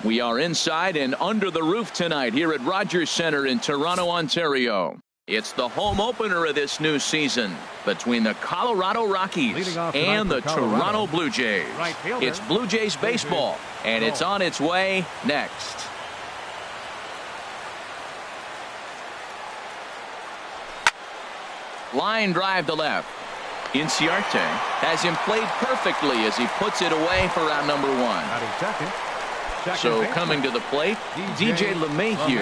We are inside and under the roof tonight here at Rogers Centre in Toronto, Ontario. It's the home opener of this new season between the Colorado Rockies and the Toronto Blue Jays. It's Blue Jays baseball, and it's on its way next. Line drive to left. Inciarte has him played perfectly as he puts it away for round number one. So coming to the plate, DJ LeMahieu,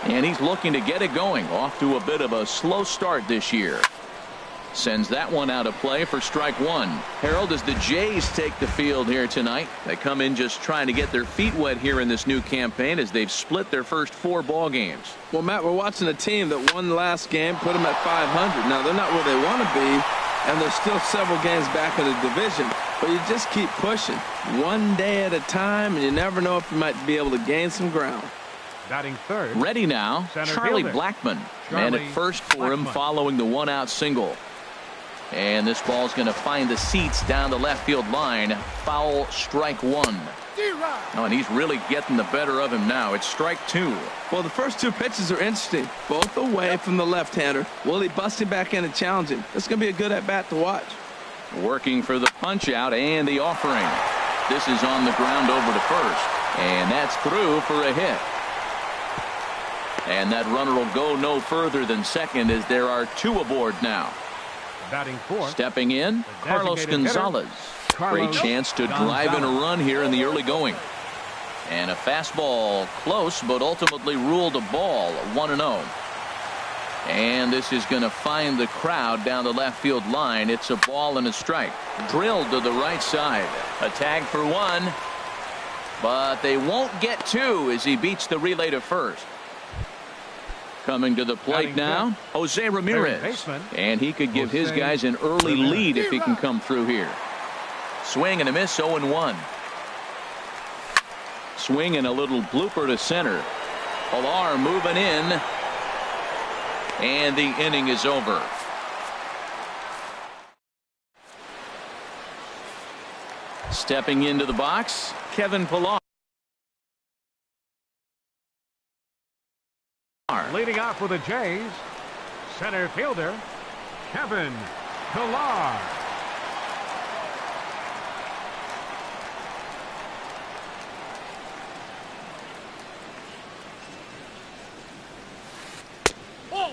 and he's looking to get it going. Off to a bit of a slow start this year. Sends that one out of play for strike one. Harold, as the Jays take the field here tonight, they come in just trying to get their feet wet here in this new campaign as they've split their first 4 ball games. Well, Matt, we're watching a team that won the last game, put them at 500. Now, they're not where they want to be, and they're still several games back in the division. But you just keep pushing one day at a time, and you never know if you might be able to gain some ground. Batting third. Ready now, Charlie Blackmon. And at first for him following the 1-out single. And this ball's going to find the seats down the left field line. Foul, strike one. Oh, and he's really getting the better of him now. It's strike two. Well, the first 2 pitches are interesting. Both away from the left-hander. Will he bust him back in and challenge him? This is going to be a good at-bat to watch. Working for the punch-out and the offering. This is on the ground over to first. And that's through for a hit. And that runner will go no further than second as there are 2 aboard now. Batting fourth. Stepping in, Carlos Gonzalez. Great chance to drive in a run here in the early going. And a fastball close, but ultimately ruled a ball, 1-0. And this is going to find the crowd down the left field line. It's a ball and a strike. Drilled to the right side. A tag for 1. But they won't get 2 as he beats the relay to first. Coming to the plate now, Jose Ramirez. And he could give his guys an early lead if he can come through here. Swing and a miss, 0-1. Swing and a little blooper to center. Pilar moving in. And the inning is over. Stepping into the box, Kevin Pilar. Leading off for the Jays, center fielder Kevin Pilar.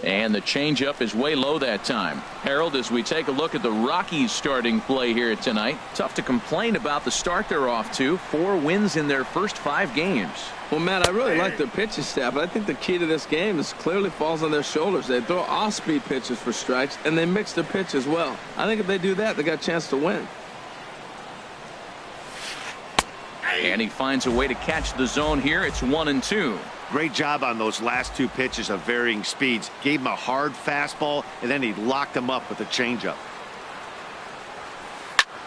And the changeup is way low that time. Harold, as we take a look at the Rockies starting play here tonight, tough to complain about the start they're off to. 4 wins in their first 5 games. Well, Matt, I really like their pitching staff, but I think the key to this game is clearly falls on their shoulders. They throw off-speed pitches for strikes, and they mix their pitch as well. I think if they do that, they got a chance to win. And he finds a way to catch the zone here. It's 1-2. Great job on those last 2 pitches of varying speeds. Gave him a hard fastball, and then he locked him up with a changeup.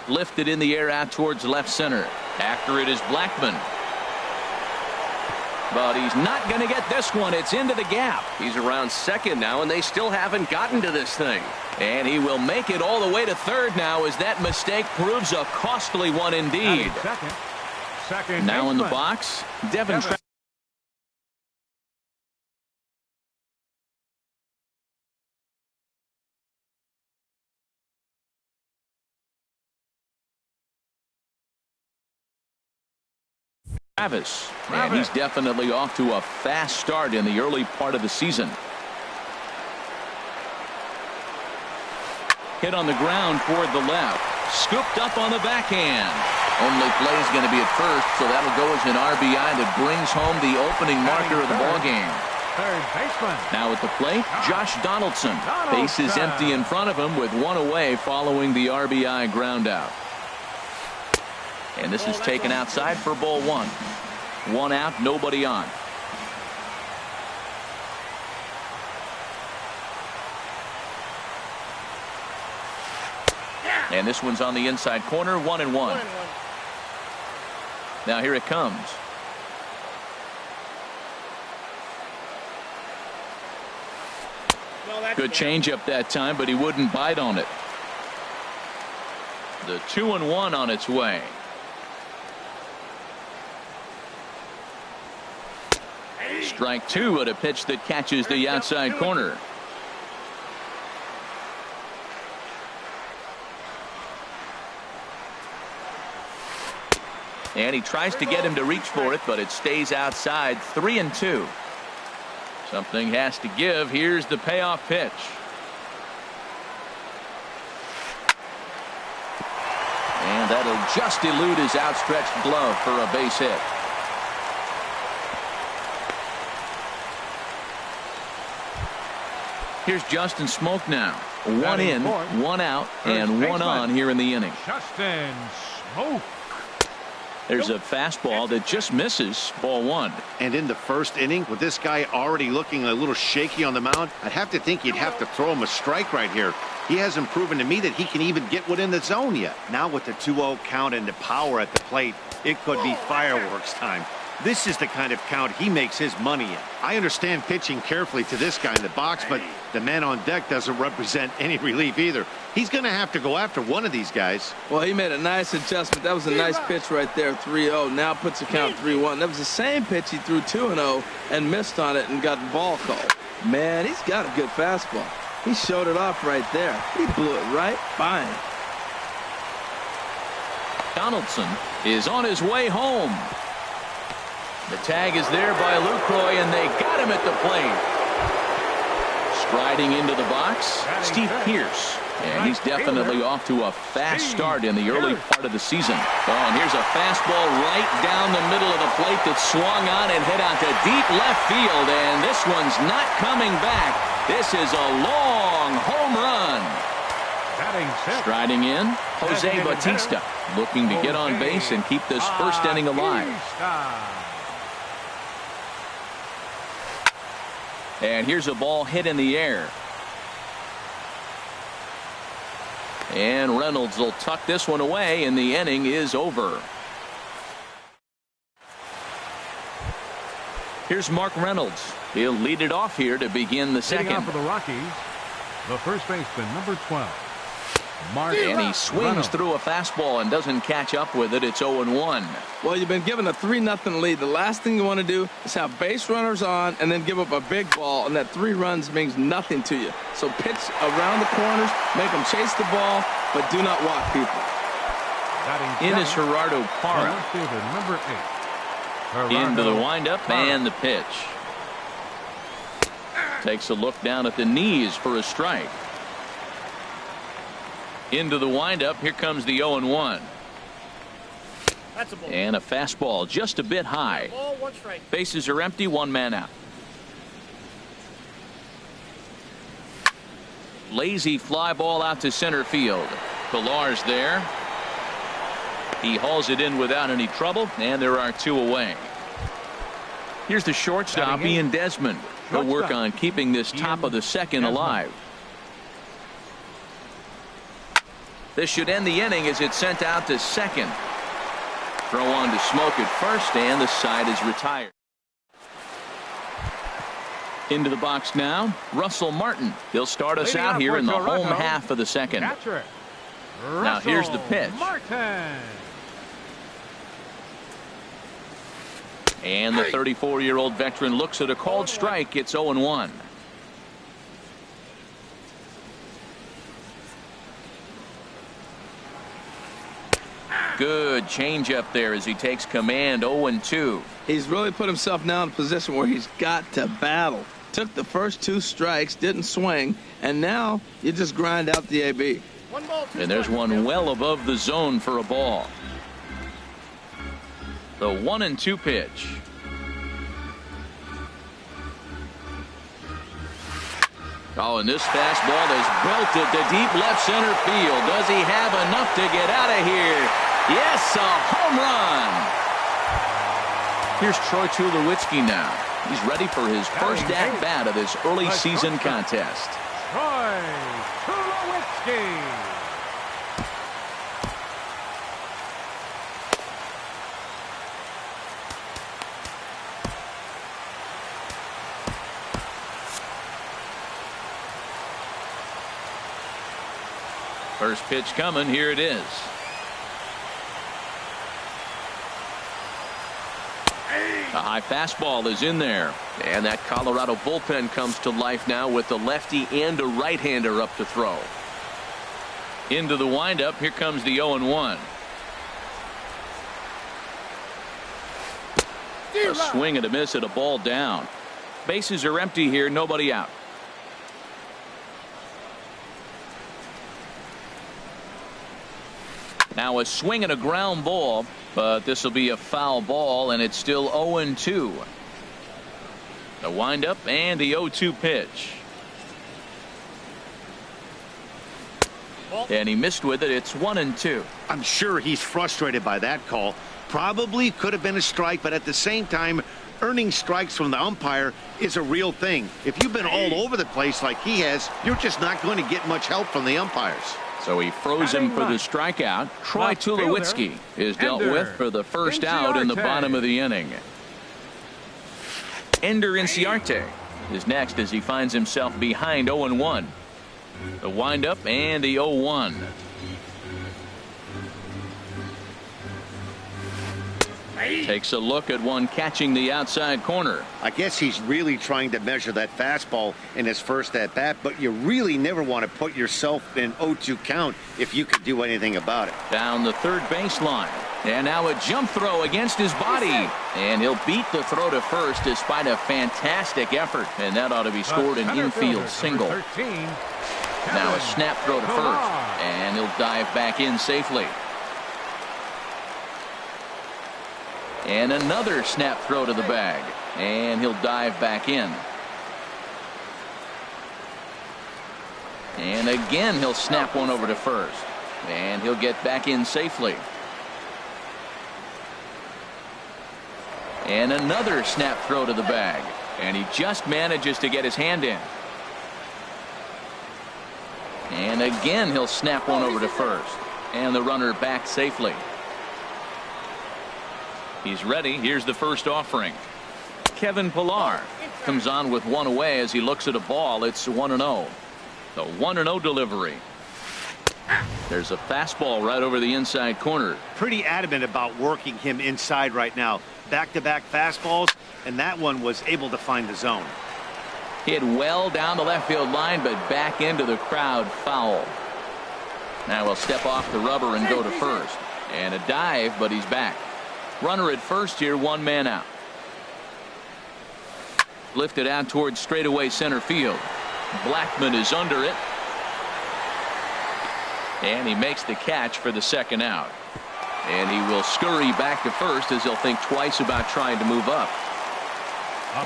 Lifted in the air out towards left center. After it is Blackmon. But he's not going to get this one. It's into the gap. He's around second now, and they still haven't gotten to this thing. And he will make it all the way to third now as that mistake proves a costly one indeed. Second now in the box, Devin Travis. And he's definitely off to a fast start in the early part of the season. Hit on the ground toward the left. Scooped up on the backhand. Only play is going to be at first, so that'll go as an RBI that brings home the opening marker of the ball game. Third baseman. Now at the plate, Josh Donaldson. Base is empty in front of him with 1 away following the RBI ground out. And this is taken outside for ball 1. 1 out, nobody on. And this one's on the inside corner, 1-1. Now here it comes. Good changeup that time, but he wouldn't bite on it. The 2-1 on its way. Strike two at a pitch that catches the outside corner. And he tries to get him to reach for it, but it stays outside. 3-2. Something has to give. Here's the payoff pitch. And that'll just elude his outstretched glove for a base hit. Here's Justin Smoak now. One in, one out, and one on here in the inning. Justin Smoak. There's a fastball that just misses. Ball one. And in the first inning, with this guy already looking a little shaky on the mound, I'd have to think you'd have to throw him a strike right here. He hasn't proven to me that he can even get within the zone yet. Now with the 2-0 count and the power at the plate, it could be fireworks time. This is the kind of count he makes his money in. I understand pitching carefully to this guy in the box, but the man on deck doesn't represent any relief either. He's going to have to go after one of these guys. Well, he made a nice adjustment. That was a nice pitch right there, 3-0. Now puts the count 3-1. That was the same pitch he threw 2-0 and missed on it and got the ball called. Man, he's got a good fastball. He showed it off right there. He blew it right by him. Donaldson is on his way home. The tag is there by Lucroy, and they got him at the plate. Striding into the box, Steve Pearce. And he's definitely off to a fast start in the early part of the season. Oh, and here's a fastball right down the middle of the plate that swung on and hit out to deep left field. And this one's not coming back. This is a long home run. Striding in, Jose Bautista, looking to get on base and keep this first inning alive. And here's a ball hit in the air. And Reynolds will tuck this one away, and the inning is over. Here's Mark Reynolds. He'll lead it off here to begin the second. Leading off for the Rockies, the first baseman, number 12. Mark And he swings Reynolds. through a fastball and doesn't catch up with it. It's 0-1. Well, you've been given a 3-0 lead. The last thing you want to do is have base runners on and then give up a big ball, and that 3 runs means nothing to you. So pitch around the corners, make them chase the ball, but do not walk people. In is Gerardo Parra. Number 8. Into the windup and the pitch. Takes a look down at the knees for a strike. Into the windup. Here comes the 0-1. And a fastball just a bit high. Bases are empty. One man out. Lazy fly ball out to center field. Pillar's there. He hauls it in without any trouble, and there are 2 away. Here's the shortstop, Ian Desmond. He'll work on keeping this top of the second alive. This should end the inning as it's sent out to second. Throw on to Smoak at first, and the side is retired. Into the box now, Russell Martin. He'll start us out here in the home half of the second. Now here's the pitch. And the 34-year-old veteran looks at a called strike. It's 0-1. Good changeup there as he takes command. 0-2. He's really put himself now in a position where he's got to battle. Took the first 2 strikes, didn't swing, and now you just grind out the AB. And there's one well above the zone for a ball. The 1-2 pitch. Oh, and this fastball is belted to deep left center field. Does he have enough to get out of here? Yes, a home run. Here's Troy Tulowitzki now. He's ready for his first at-bat of this early season contest. Troy Tulowitzki. First pitch coming. Here it is. A high fastball is in there. And that Colorado bullpen comes to life now with a lefty and a right-hander up to throw. Into the windup. Here comes the 0-1. A swing and a miss at a ball down. Bases are empty here. Nobody out. Now a swing and a ground ball, but this will be a foul ball, and it's still 0-2. The windup and the 0-2 pitch. And he missed with it. It's 1-2. I'm sure he's frustrated by that call. Probably could have been a strike, but at the same time, earning strikes from the umpire is a real thing. If you've been all over the place like he has, you're just not going to get much help from the umpires. So he froze him for the strikeout. Troy Tulowitzki is dealt with for the first out in the bottom of the inning. Ender Inciarte is next as he finds himself behind 0-1. The windup and the 0-1. Takes a look at one catching the outside corner. I guess he's really trying to measure that fastball in his first at bat, but you really never want to put yourself in 0-2 count if you could do anything about it. Down the third baseline. And now a jump throw against his body. And he'll beat the throw to first despite a fantastic effort. And that ought to be scored an infield single. Now a snap throw to first. And he'll dive back in safely. And another snap throw to the bag. And he'll dive back in. And again he'll snap one over to first. And he'll get back in safely. And another snap throw to the bag. And he just manages to get his hand in. And again he'll snap one over to first. And the runner back safely. He's ready. Here's the first offering. Kevin Pillar comes on with one away as he looks at a ball. It's 1-0. The 1-0 delivery. There's a fastball right over the inside corner. Pretty adamant about working him inside right now. Back-to-back fastballs, and that one was able to find the zone. Hit well down the left field line, but back into the crowd, foul. Now he'll step off the rubber and go to first. And a dive, but he's back. Runner at first here, one man out. Lifted out towards straightaway center field. Blackman is under it. And he makes the catch for the second out. And he will scurry back to first as he'll think twice about trying to move up.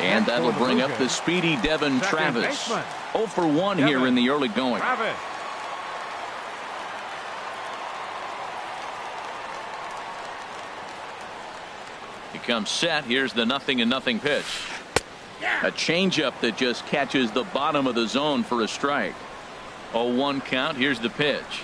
And that'll bring up the speedy Devin Travis. 0 for 1 here in the early going. He comes set. Here's the 0-0 pitch. A changeup that just catches the bottom of the zone for a strike. 0-1 count. Here's the pitch.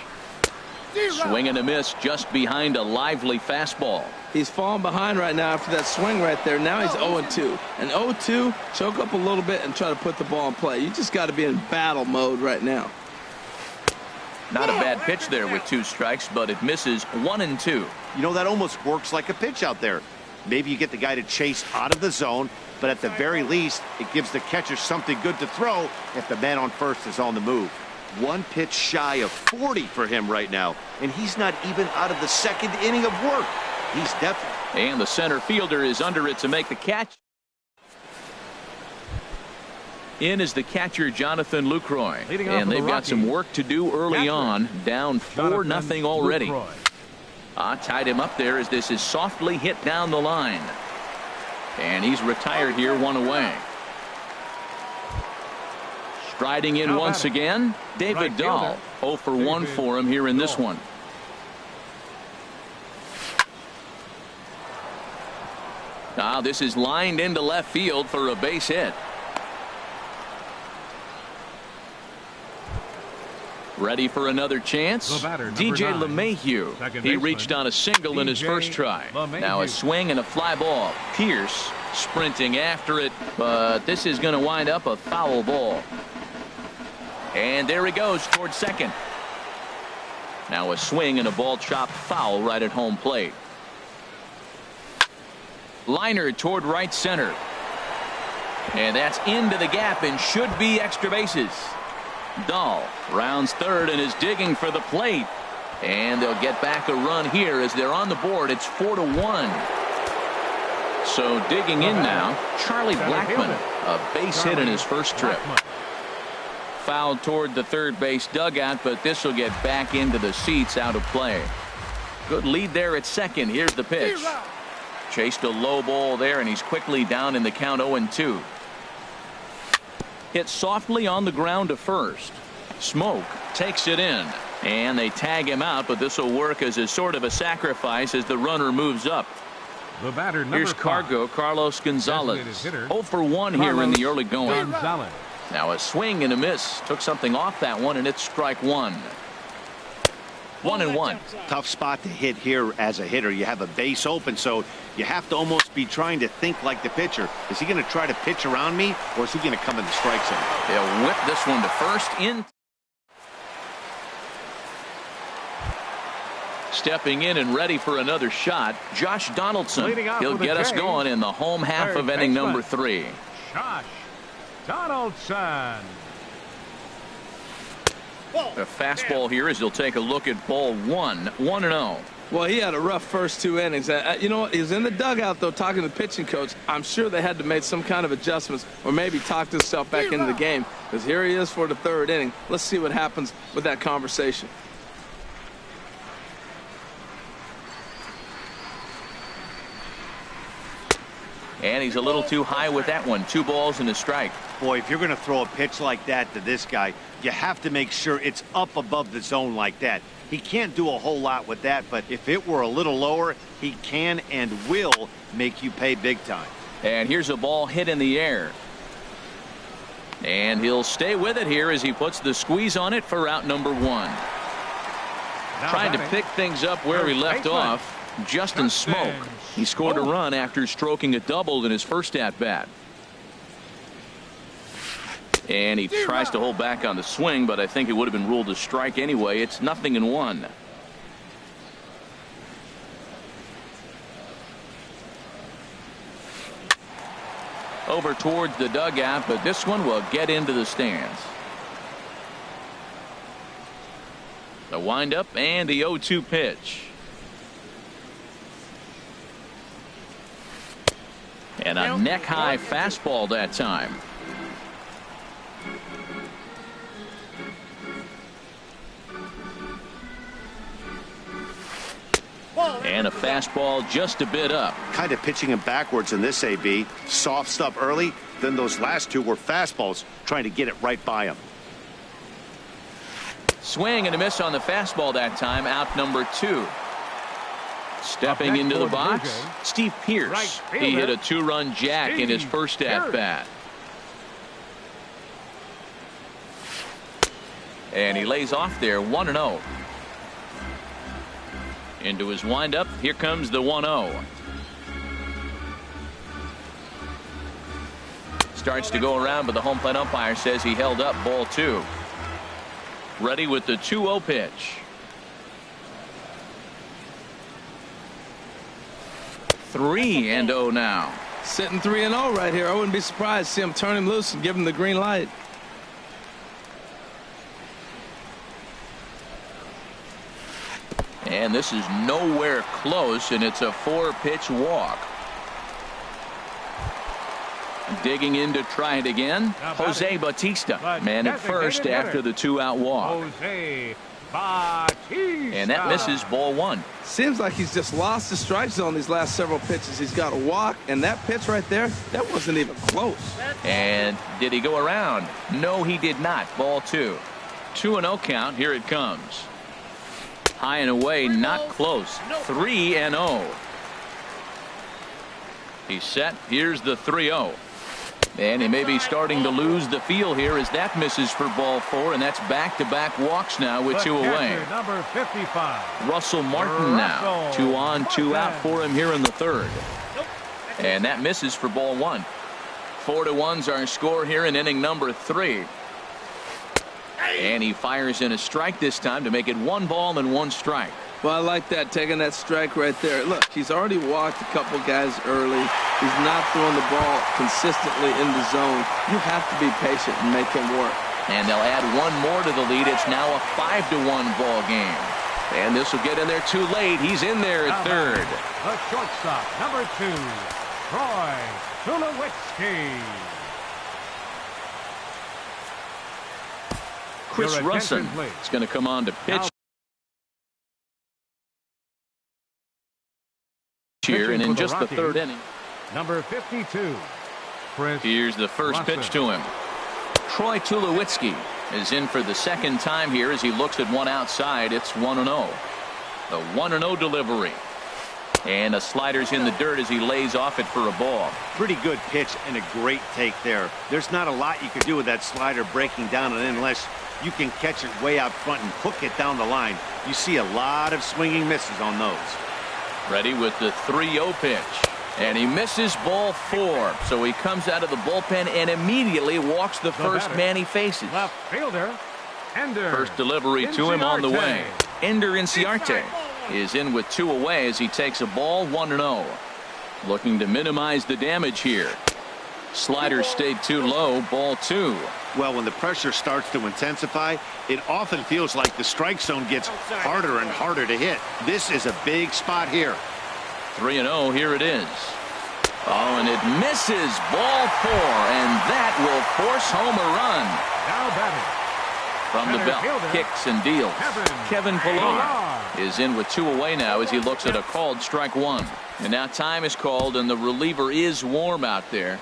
Swing and a miss just behind a lively fastball. He's falling behind right now after that swing right there. Now he's 0-2. And 0-2, choke up a little bit and try to put the ball in play. You just got to be in battle mode right now. Not a bad pitch there with 2 strikes, but it misses 1-2. You know, that almost works like a pitch out there. Maybe you get the guy to chase out of the zone, but at the very least, it gives the catcher something good to throw if the man on first is on the move. 1 pitch shy of 40 for him right now, and he's not even out of the second inning of work. He's definitely. And the center fielder is under it to make the catch. In is the catcher, Jonathan Lucroy. And they've got some work to do early on. Down 4-0 already. Tied him up there as this is softly hit down the line. And he's retired here, 1 away. Striding in once again, David Dahl. 0 for 1 for him here in this one. Now this is lined into left field for a base hit. Ready for another chance? DJ LeMahieu. He reached on a single in his first try. Now a swing and a fly ball. Pierce sprinting after it, but this is going to wind up a foul ball. And there he goes towards second. Now a swing and a ball chopped foul right at home plate. Liner toward right center. And that's into the gap and should be extra bases. Dahl rounds third and is digging for the plate. And they'll get back a run here as they're on the board. It's 4-1. So digging in now, Charlie Blackmon, a base hit in his first trip. Fouled toward the third base dugout, but this will get back into the seats, out of play. Good lead there at second. Here's the pitch. Chased a low ball there, and he's quickly down in the count. 0-2. Hit softly on the ground to first. Smoke takes it in, and they tag him out, but this will work as a sort of a sacrifice as the runner moves up. The batter, number Here's Cargo, Carlos Gonzalez. 0 for 1 here in the early going. Gonzalez. Now a swing and a miss. Took something off that one, and it's strike one. 1-1. Tough spot to hit here as a hitter. You have a base open, so you have to almost be trying to think like the pitcher. Is he going to try to pitch around me, or is he going to come in the strike zone? They'll whip this one to first. In. Stepping in and ready for another shot, Josh Donaldson. He'll get us going in the home half of inning number 3. Josh Donaldson. A fastball here as he'll take a look at ball 1. 1-0. Well, he had a rough first 2 innings. You know, he was in the dugout, though, talking to the pitching coach. I'm sure they had to make some kind of adjustments or maybe talked himself back into the game, because here he is for the 3rd inning. Let's see what happens with that conversation. And he's a little too high with that one. 2 balls and a strike. Boy, if you're going to throw a pitch like that to this guy, you have to make sure it's up above the zone like that. He can't do a whole lot with that, but if it were a little lower, he can and will make you pay big time. And here's a ball hit in the air. And he'll stay with it here as he puts the squeeze on it for out number 1. Trying to pick things up where he left off. Justin Smoke. He scored a run after stroking a double in his first at-bat. And he tries to hold back on the swing, but I think it would have been ruled a strike anyway. It's 0-1. Over towards the dugout, but this one will get into the stands. The windup and the 0-2 pitch. And a neck-high fastball that time. And a fastball just a bit up. Kind of pitching him backwards in this AB. Soft stuff early, then those last 2 were fastballs, trying to get it right by him. Swing and a miss on the fastball that time. Out number 2. Stepping into the box, Steve Pearce. He hit a 2-run jack in his first at-bat. And he lays off there. 1-0. Into his windup. Here comes the 1-0. Starts to go around, but the home plate umpire says he held up. Ball 2. Ready with the 2-0 pitch. 3-0 now. Sitting 3-0 right here. I wouldn't be surprised to see him turn him loose and give him the green light. And this is nowhere close, and it's a 4-pitch walk. Digging in to try it again. Jose Bautista, man at first after the 2-out walk. Jose Bautista. And that misses. Ball 1. Seems like he's just lost the strike zone these last several pitches. He's got a walk, and that pitch right there, that wasn't even close. And did he go around? No, he did not. Ball 2. 2-0 count. Here it comes. High and away, not close. 3-0. He's set. Here's the 3-0. And he may be starting to lose the feel here as that misses for ball 4, and that's back-to-back walks now with 2 away. Number 55. Russell Martin now. 2 on, 2 out for him here in the 3rd. And that misses for ball 1. 4-1's our score here in inning number 3. And he fires in a strike this time to make it 1 ball and 1 strike. Well, I like that, taking that strike right there. Look, he's already walked a couple guys early. He's not throwing the ball consistently in the zone. You have to be patient and make him work. And they'll add one more to the lead. It's now a 5-1 ball game. And this will get in there too late. He's in there at third. The shortstop, number 2, Troy Tulowitzki. Chris Russin is going to come on to pitch here, and in just the third inning. Number 52, Chris. Here's the first pitch to him. Troy Tulowitzki is in for the second time here as he looks at one outside. It's 1-0. The 1-0 delivery. And a slider's in the dirt as he lays off it for a ball. Pretty good pitch and a great take there. There's not a lot you could do with that slider breaking down and in unless you can catch it way out front and hook it down the line. You see a lot of swinging misses on those. Ready with the 3-0 pitch. And he misses ball 4. So he comes out of the bullpen and immediately walks the first man he faces. Left fielder, Ender. First delivery to him on the way. Ender Inciarte is in with 2 away as he takes a ball 1-0. Looking to minimize the damage here. Slider stayed too low, ball 2. Well, when the pressure starts to intensify, it often feels like the strike zone gets harder and harder to hit. This is a big spot here. 3-0, here it is. Oh, and it misses, ball 4, and that will force home a run. Now batting. From the belt, kicks and deals. Kevin Pillar is in with 2 away now as he looks at a called strike 1. And now time is called, and the reliever is warm out there.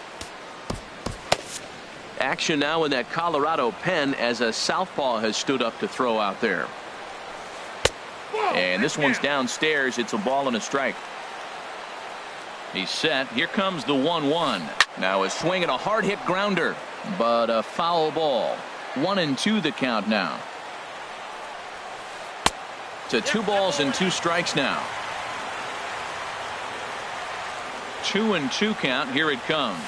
Action now in that Colorado pen as a southpaw has stood up to throw out there. And this one's downstairs. It's a ball and a strike. He's set. Here comes the 1-1. Now a swing and a hard hit grounder, but a foul ball. 1-2 the count now. To 2 balls and 2 strikes now. 2-2 count. Here it comes.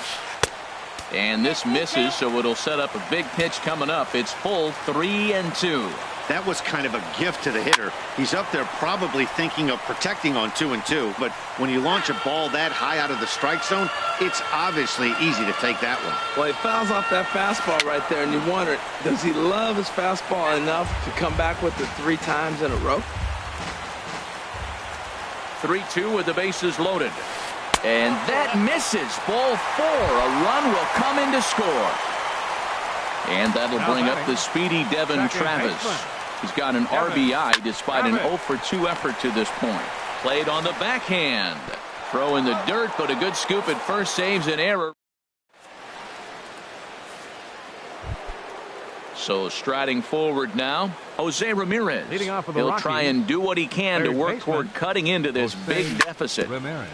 And this misses, so it'll set up a big pitch coming up. It's full 3-2. That was kind of a gift to the hitter. He's up there probably thinking of protecting on 2-2, but when you launch a ball that high out of the strike zone, it's obviously easy to take that one. Well, he fouls off that fastball right there, and you wonder, does he love his fastball enough to come back with it 3 times in a row? 3-2 with the bases loaded. And that misses, ball 4. A run will come in to score. And that'll bring up the speedy Devin Travis. He's got an RBI despite an 0-for-2 effort to this point. Played on the backhand. Throw in the dirt, but a good scoop at first saves an error. So striding forward now, Jose Ramirez. Leading off for the He'll Rockies, try and do what he can to work toward cutting into this big deficit. Ramirez.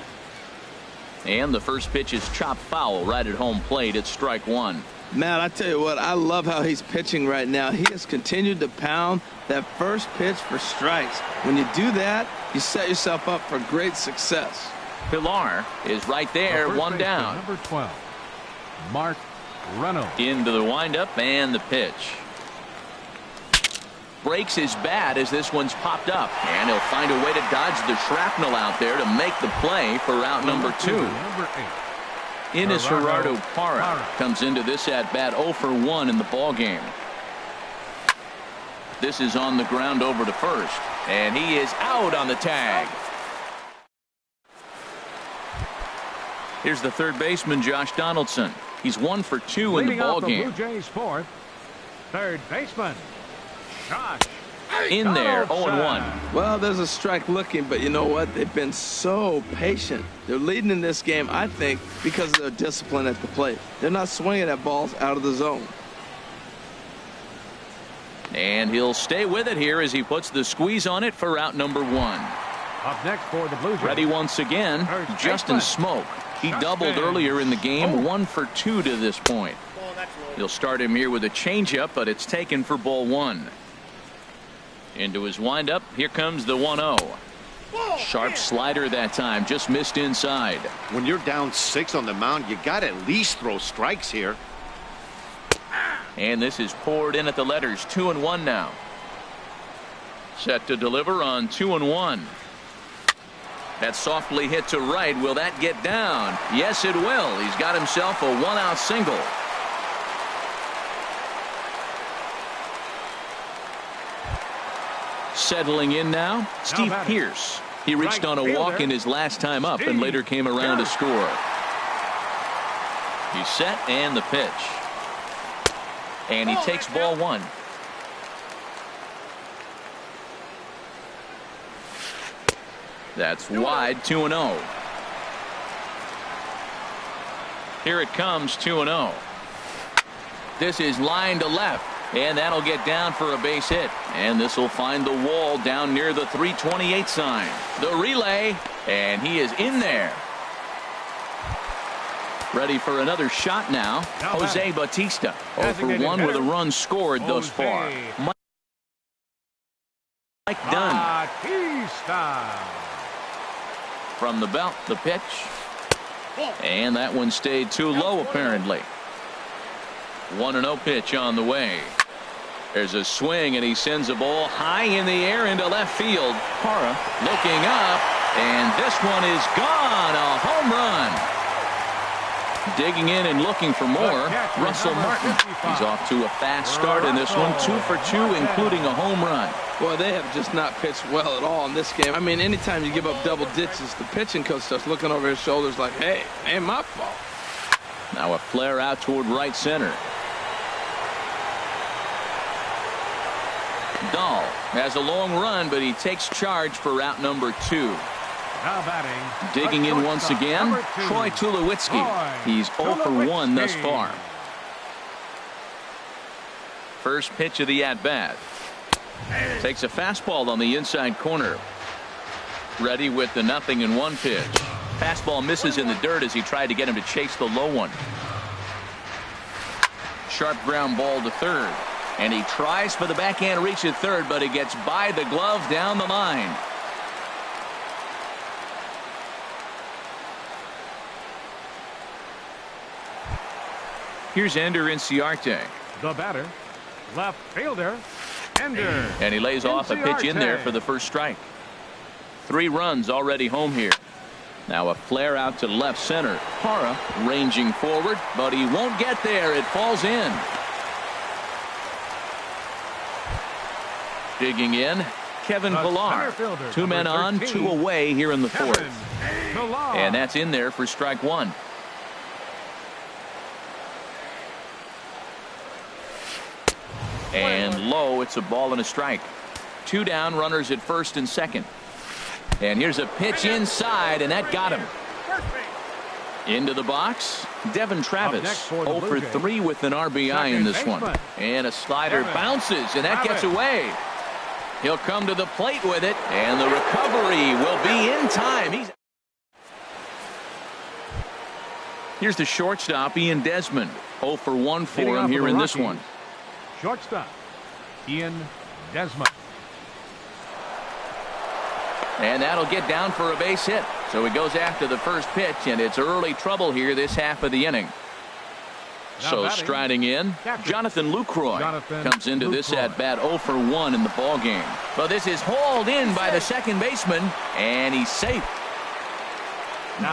And the first pitch is chopped foul right at home plate. It's strike 1. Man, I tell you what, I love how he's pitching right now. He has continued to pound that first pitch for strikes. When you do that, you set yourself up for great success. Pillar is right there, 1 down. Number 12, Mark Reynolds. Into the windup and the pitch. Breaks his bat as this one's popped up. And he'll find a way to dodge the shrapnel out there to make the play for out number 2. Number 8. Innis Gerardo Parra comes into this at-bat 0-for-1 in the ballgame. This is on the ground over to first. And he is out on the tag. Here's the third baseman, Josh Donaldson. He's 1-for-2 in the ballgame. Blue Jays fourth, third baseman, Josh in there, 0-1. Well, there's a strike looking, but you know what? They've been so patient. They're leading in this game, I think, because of their discipline at the plate. They're not swinging at balls out of the zone. And he'll stay with it here as he puts the squeeze on it for out number 1. Up next for the Blue Jays. Ready once again, Justin Smoke. He doubled earlier in the game, 1-for-2 to this point. He'll start him here with a changeup, but it's taken for ball 1. Into his windup, here comes the 1-0. Sharp slider that time, just missed inside. When you're down 6 on the mound, you got to at least throw strikes here. And this is poured in at the letters, 2-1 now. Set to deliver on 2-1. That softly hit to right. Will that get down? Yes, it will. He's got himself a 1-out single. Settling in now, Steve Pearce. He reached on a walk in his last time up and later came around to score. He's set and the pitch. And he takes ball one. That's wide, 2-0. Here it comes, 2-0. This is line to left, and that'll get down for a base hit. And this will find the wall down near the 328 sign. The relay, and he is in there. Ready for another shot now. Jose Bautista, 0 for 1 with a run scored thus far. Mike Dunn. From the belt, the pitch. And that one stayed too low, apparently. 1-0 pitch on the way. There's a swing, and he sends a ball high in the air into left field. Parra looking up, and this one is gone. A home run. Digging in and looking for more, Russell Martin. He's off to a fast start in this one, 2 for 2, including a home run. Well, they have just not pitched well at all in this game. I mean, anytime you give up double digits, the pitching coach starts looking over his shoulders like, hey, ain't my fault. Now a flare out toward right center. Dahl has a long run, but he takes charge for route number 2. Now batting. Digging in once again, Troy Tulowitzki. He's 0 for 1 thus far. First pitch of the at-bat. Takes a fastball on the inside corner. Ready with the 0-1 pitch. Fastball misses in the dirt as he tried to get him to chase the low one. Sharp ground ball to third. And he tries for the backhand reach at third, but it gets by the glove down the line. Here's Ender Inciarte. The batter, left fielder, Ender. And he lays off a pitch in there for the first strike. 3 runs already home here. Now a flare out to left center. Parra ranging forward, but he won't get there. It falls in. Digging in, Kevin Pillar. 2 men on, 2 away here in the 4th. And that's in there for strike 1. And low, it's a ball and a strike. 2 down, runners at first and second. And here's a pitch inside, and that got him. Into the box, Devin Travis, 0 for 3 with an RBI in this one. And a slider bounces, and that gets away. He'll come to the plate with it, and the recovery will be in time. Here's the shortstop, Ian Desmond. 0 for 1 for him here in this one. Shortstop, Ian Desmond. And that'll get down for a base hit. So he goes after the first pitch, and it's early trouble here this half of the inning. So striding in, Jonathan Lucroy comes into this at-bat 0 for 1 in the ball game. But this is hauled in by the second baseman, and he's safe.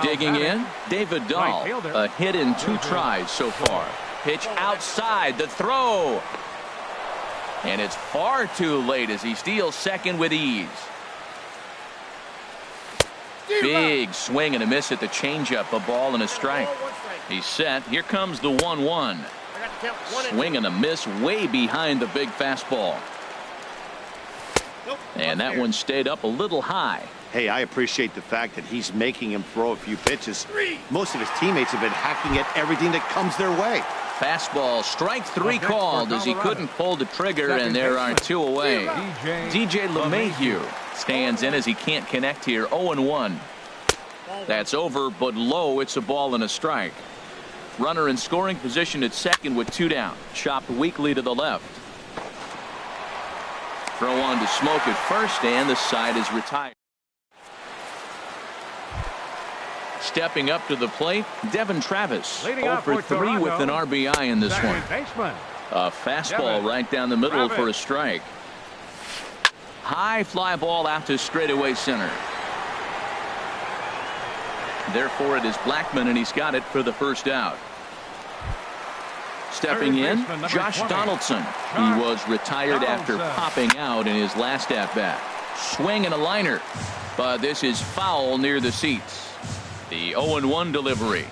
Digging in, David Dahl, a hit in 2 tries so far. Pitch outside, the throw. And it's far too late as he steals second with ease. Big swing and a miss at the changeup, a ball and a strike. He's set. Here comes the 1-1. Swing and a miss way behind the big fastball. And that one stayed up a little high. Hey, I appreciate the fact that he's making him throw a few pitches. Most of his teammates have been hacking at everything that comes their way. Fastball, strike 3 called as he couldn't pull the trigger, and there are 2 away. DJ LeMahieu stands in as he can't connect here. 0-1. That's over, but low. It's a ball and a strike. Runner in scoring position at second with 2 down. Chopped weakly to the left. Throw on to Smoke at first, and the side is retired. Stepping up to the plate, Devin Travis, 0 for 3 with an RBI in this one. A fastball right down the middle for a strike. High fly ball out to straightaway center. Therefore, it is Blackmon, and he's got it for the first out. Stepping in, Josh Donaldson. He was retired after popping out in his last at-bat. Swing and a liner, but this is foul near the seats. The 0-1 delivery.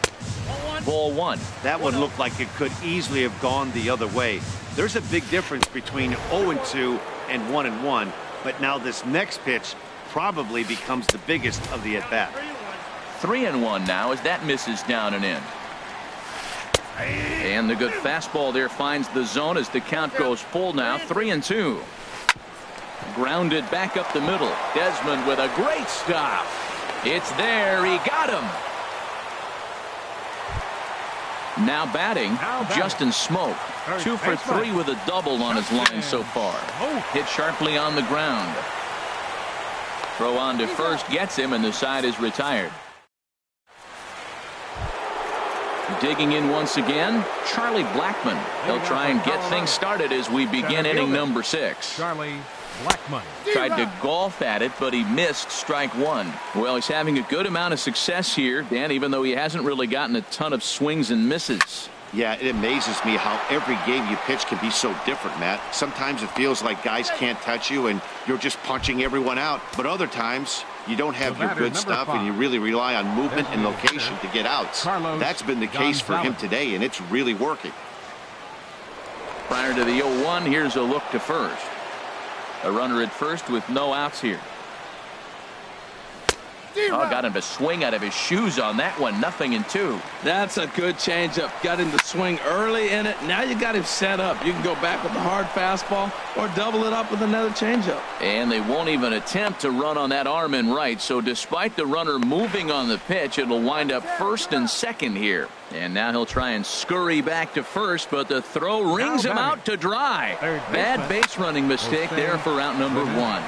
Ball one. That one looked like it could easily have gone the other way. There's a big difference between 0-2 and 1-1, but now this next pitch probably becomes the biggest of the at-bat. 3-1 now as that misses down and in. And the good fastball there finds the zone as the count goes full now. 3-2. Grounded back up the middle. Desmond with a great stop. It's there. He got him. Now batting, Justin Smoak. 2 for 3 with a double on his line so far. Hit sharply on the ground. Throw on to first gets him, and the side is retired. Digging in once again, Charlie Blackmon. He'll try and get things started as we begin inning number 6. Charlie Blackmon tried to golf at it, but he missed strike one. Well, he's having a good amount of success here, Dan, even though he hasn't really gotten a ton of swings and misses. Yeah, it amazes me how every game you pitch can be so different, Matt. Sometimes it feels like guys can't touch you and you're just punching everyone out. But other times you don't have your good stuff and you really rely on movement and location to get outs. That's been the case for him today, and it's really working. Prior to the 0-1, here's a look to first. A runner at first with no outs here. Oh, got him to swing out of his shoes on that one. 0-2. That's a good changeup. Got him to swing early in it. Now you got him set up. You can go back with a hard fastball or double it up with another changeup. And they won't even attempt to run on that arm in right. So despite the runner moving on the pitch, it'll wind up first and second here. And now he'll try and scurry back to first, but the throw rings him out to dry. Bad base running mistake there for out number 1.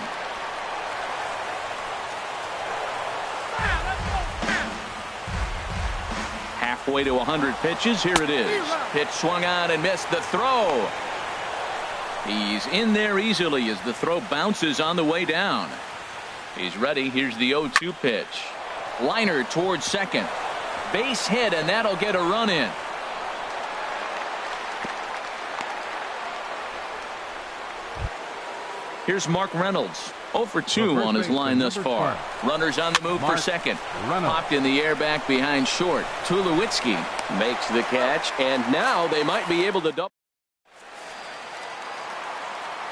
Halfway to 100 pitches. Here it is. Pitch swung on and missed the throw. He's in there easily as the throw bounces on the way down. He's ready. Here's the 0-2 pitch. Liner towards second. Base hit, and that'll get a run in. Here's Mark Reynolds. 0 for 2 on his line thus far. Runners on the move for second. Popped in the air back behind short. Tulowitzki makes the catch, and now they might be able to double.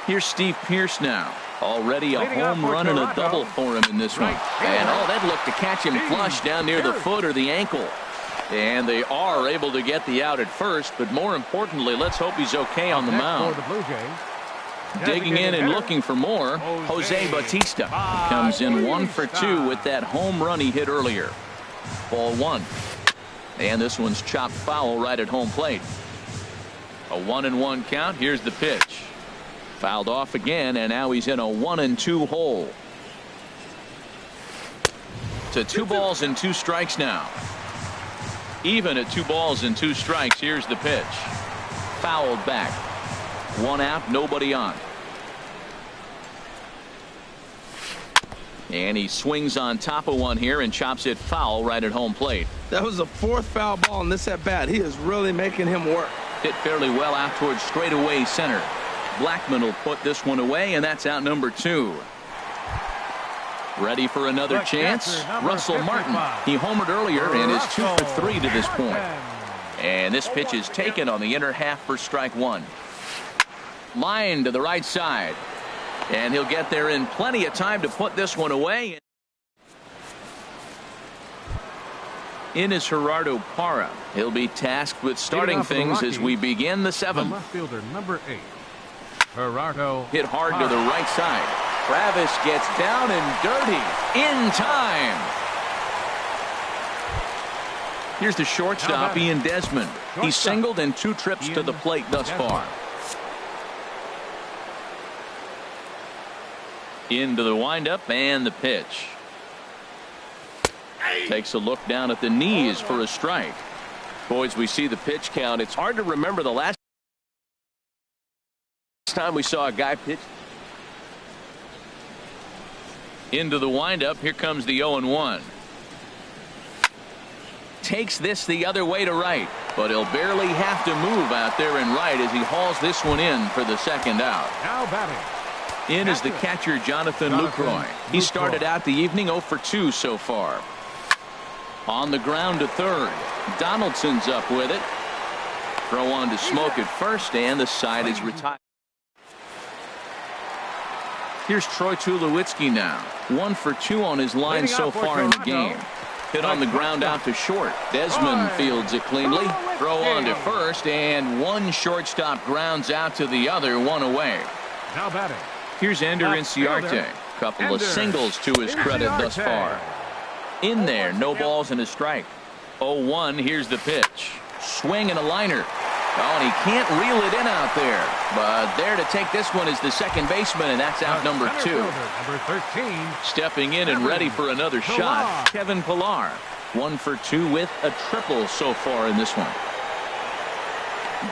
Here's Steve Pearce now. Already a home run and a double for him in this one. And that looked to catch him flush down near the foot or the ankle. And they are able to get the out at first, but more importantly, let's hope he's okay on the mound. Digging in and looking for more, Jose Bautista comes in 1 for 2 with that home run he hit earlier. Ball 1. And this one's chopped foul right at home plate. A 1-1 count. Here's the pitch. Fouled off again, and now he's in a 1-2 hole. To 2 balls and 2 strikes now. Even at 2 balls and 2 strikes, here's the pitch. Fouled back. 1 out, nobody on. And he swings on top of one here and chops it foul right at home plate. That was the 4th foul ball in this at bat. He is really making him work. Hit fairly well out towards straightaway center. Blackmon will put this one away, and that's out number 2. Ready for another chance? Russell Martin. He homered earlier and is 2 for 3 to this point. And this pitch is taken on the inner half for strike 1. Line to the right side, and he'll get there in plenty of time to put this one away. In is Gerardo Parra. He'll be tasked with starting things as we begin the 7th. Left fielder number 8, Gerardo. Hit hard to the right side. Travis gets down and dirty in time. Here's the shortstop, Ian Desmond. He's singled in 2 trips to the plate thus far. Into the windup and the pitch. Takes a look down at the knees for a strike. Boys, we see the pitch count. It's hard to remember the last time we saw a guy pitch Into the windup. Here comes the 0-1. Takes this the other way to right, but he'll barely have to move out there in right as he hauls this one in for the second out. Now batting. In is the catcher, Jonathan Lucroy. He started out the evening 0 for 2 so far. On the ground to third. Donaldson's up with it. Throw on to Smoke at first, and the side is retired. Here's Troy Tulowitzki now. 1 for 2 on his line so far in the game. Hit on the ground out to short. Desmond fields it cleanly. Throw on to first, and one shortstop grounds out to the other, one away. Now batting. Here's Ender Inciarte. Couple of singles to his credit thus far. In there, no balls and a strike. 0-1, here's the pitch. Swing and a liner. Oh, and he can't reel it in out there. But there to take this one is the second baseman, and that's out number 2. Number 13. Stepping in and ready for another shot, Kevin Pillar. 1 for 2 with a triple so far in this one.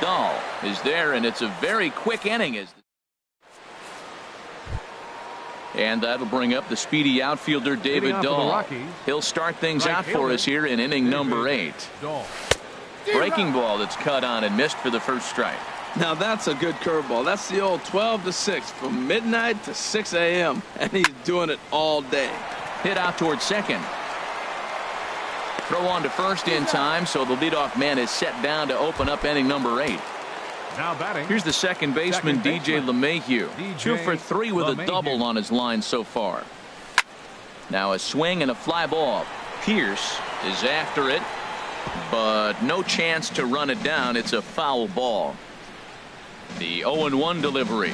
Dahl is there, and it's a very quick inning. And that'll bring up the speedy outfielder David Dahl. He'll start things out for us here in inning number 8. Breaking ball that's cut on and missed for the first strike. Now that's a good curveball. That's the old 12 to 6 from midnight to 6 a.m. and he's doing it all day. Hit out towards second. Throw on to first in time, so the leadoff man is set down to open up inning number 8. Now batting. Here's the second baseman, DJ LeMahieu. 2 for 3 with a double on his line so far. Now a swing and a fly ball. Pierce is after it, but no chance to run it down. It's a foul ball. The 0-1 delivery.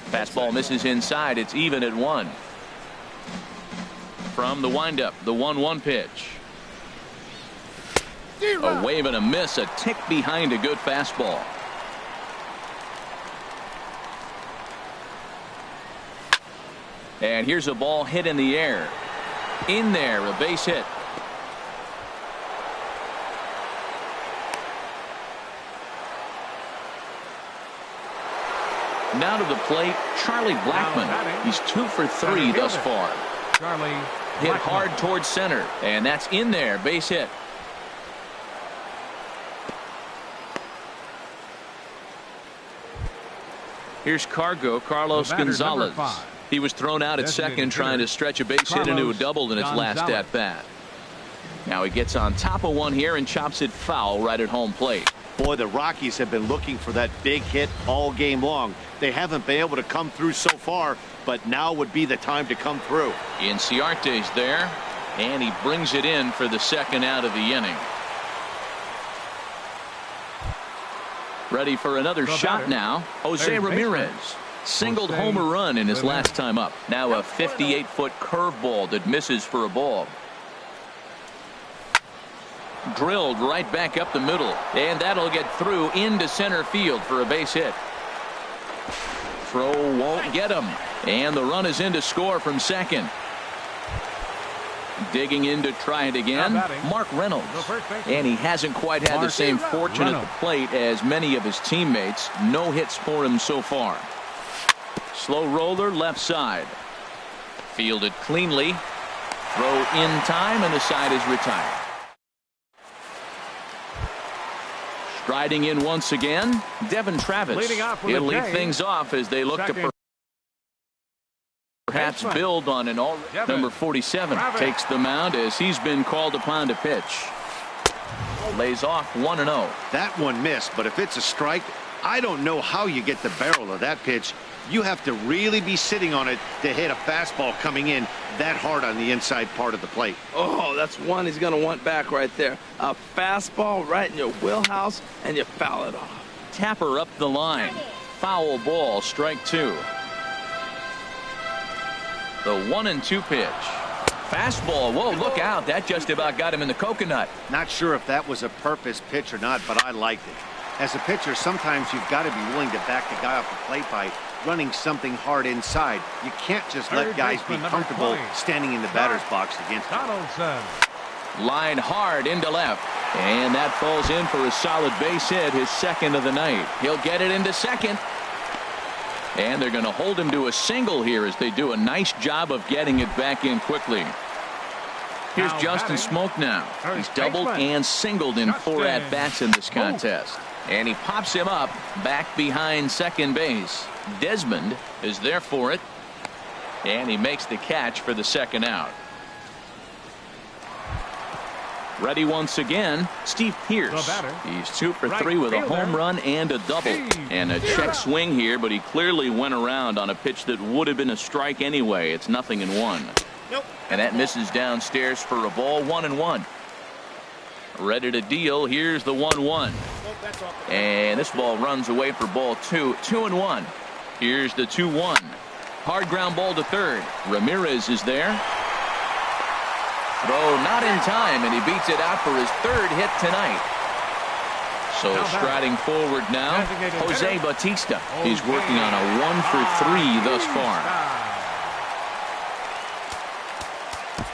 Fastball misses inside. It's even at 1. From the windup, the 1-1 pitch. A wave and a miss, a tick behind a good fastball. And here's a ball hit in the air. In there, a base hit. Now to the plate, Charlie Blackmon. He's 2 for 3 thus far. Charlie hit Blackmon. hard towards center, and that's in there, base hit. Here's Carlos Gonzalez. He was thrown out at second trying to stretch a base hit into a double in his last at bat. Now he gets on top of one here and chops it foul right at home plate. Boy, the Rockies have been looking for that big hit all game long. They haven't been able to come through so far, but now would be the time to come through. Inciarte's there, and he brings it in for the second out of the inning. Ready for another shot now. Jose Ramirez singled homer run in his last time up. Now a 58-foot curveball that misses for a ball. Drilled right back up the middle, and that'll get through into center field for a base hit. Throw won't get him, and the run is in to score from second. Digging in to try it again, Mark Reynolds. And he hasn't quite had the same fortune at the plate as many of his teammates. No hits for him so far. Slow roller left side. Fielded cleanly. Throw in time, and the side is retired. Striding in once again, Devin Travis. He'll lead things off as they look to perhaps build on an all. Number 47 takes the mound as he's been called upon to pitch. Lays off 1-0. That one missed, but if it's a strike, I don't know how you get the barrel of that pitch. You have to really be sitting on it to hit a fastball coming in that hard on the inside part of the plate. Oh, that's one he's going to want back right there. A fastball right in your wheelhouse, and you foul it off. Tapper up the line. Foul ball, strike 2. The 1-2 pitch. Fastball. Whoa, look out. That just about got him in the coconut. Not sure if that was a purpose pitch or not, but I liked it. As a pitcher, sometimes you've got to be willing to back the guy off the plate by running something hard inside. You can't just let guys be comfortable standing in the batter's box against him. Line hard into left, and that falls in for a solid base hit, his second of the night. He'll get it into second. And they're going to hold him to a single here as they do a nice job of getting it back in quickly. Here's Justin Smoak now. He's doubled and singled in 4 at-bats in this contest. And he pops him up back behind second base. Desmond is there for it. And he makes the catch for the second out. Ready once again, Steve Pearce. He's 2 for 3 with a home run and a double. And a check swing here, but he clearly went around on a pitch that would have been a strike anyway. It's 0-1. And that misses downstairs for a ball. 1-1. Ready to deal. Here's the 1-1. And this ball runs away for ball 2. 2-1. Here's the 2-1. Hard ground ball to third. Ramirez is there. Throw not in time, and he beats it out for his 3rd hit tonight. So striding forward now, Jose Bautista. He's working on a 1 for 3 thus far.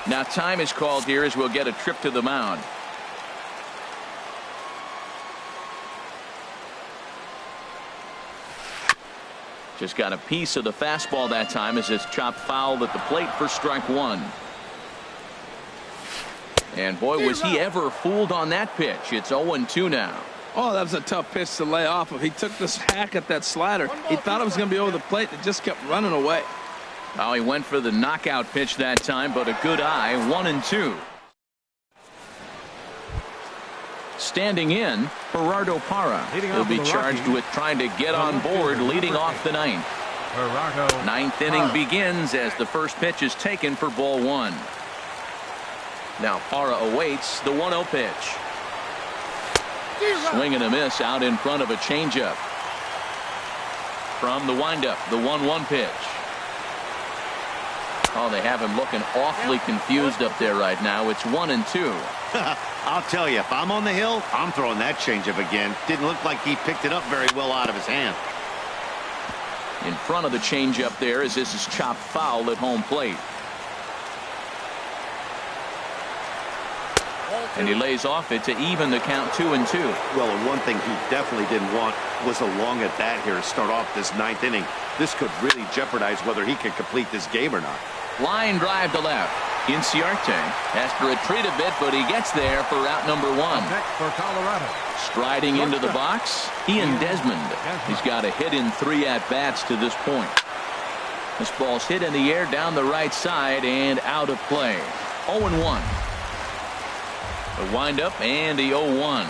Now time is called here as we'll get a trip to the mound. Just got a piece of the fastball that time as it's chopped foul at the plate for strike 1. And boy, was he ever fooled on that pitch. It's 0-2 now. Oh, that was a tough pitch to lay off of. He took this hack at that slider. He thought it was going to be over the plate. It just kept running away. Oh, he went for the knockout pitch that time, but a good eye. 1-2. Standing in, Gerardo Parra. He'll be charged with trying to get on board leading off the 9th. 9th inning begins as the first pitch is taken for ball 1. Now Parra awaits the 1-0 pitch. Swing and a miss out in front of a changeup. From the windup, the 1-1 pitch. Oh, they have him looking awfully confused up there right now. It's 1-2. I'll tell you, if I'm on the hill, I'm throwing that changeup again. Didn't look like he picked it up very well out of his hand. In front of the changeup there as this is chopped foul at home plate. And he lays off it to even the count 2-2. Well, and one thing he definitely didn't want was a long at bat here to start off this 9th inning. This could really jeopardize whether he can complete this game or not. Line drive to left. Inciarte has to retreat a bit, but he gets there for out number 1. For Colorado. Striding into the box, Ian Desmond. He's got a hit in 3 at-bats to this point. This ball's hit in the air down the right side and out of play. 0-1. The windup and the 0-1.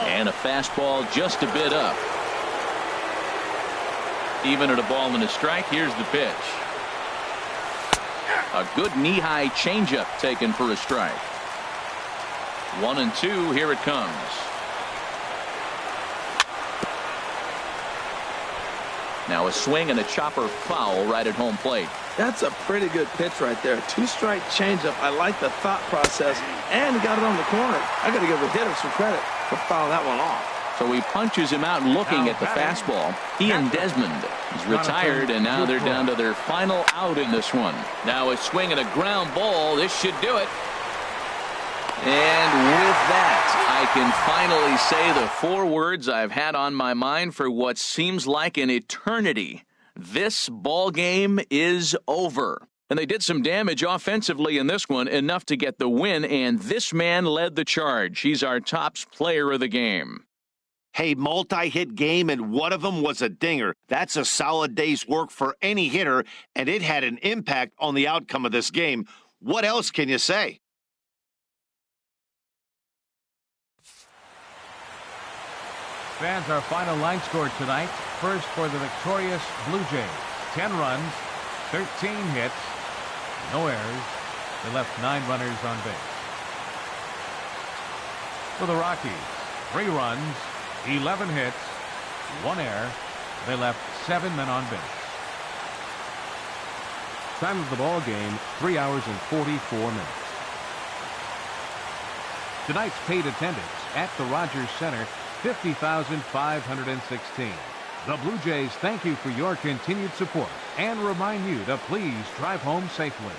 And a fastball just a bit up. Even at a ball and a strike, here's the pitch. A good knee-high changeup taken for a strike. 1-2, here it comes. Now a swing and a chopper foul right at home plate. That's a pretty good pitch right there. 2-strike changeup. I like the thought process, and he got it on the corner. I got to give the hitter some credit for fouling that one off. So he punches him out looking at the fastball. Ian Desmond is retired, and now they're down to their final out in this one. Now a swing and a ground ball. This should do it. And with that, I can finally say the 4 words I've had on my mind for what seems like an eternity. This ball game is over. And they did some damage offensively in this one, enough to get the win, and this man led the charge. He's our top player of the game. Hey, multi-hit game, and one of them was a dinger. That's a solid day's work for any hitter, and it had an impact on the outcome of this game. What else can you say? Fans, our final line score tonight. First for the victorious Blue Jays. 10 runs, 13 hits, no errors. They left 9 runners on base. For the Rockies, 3 runs, 11 hits, 1 error. They left 7 men on base. Time of the ball game, 3 hours and 44 minutes. Tonight's paid attendance at the Rogers Center, 50,516. The Blue Jays thank you for your continued support and remind you to please drive home safely.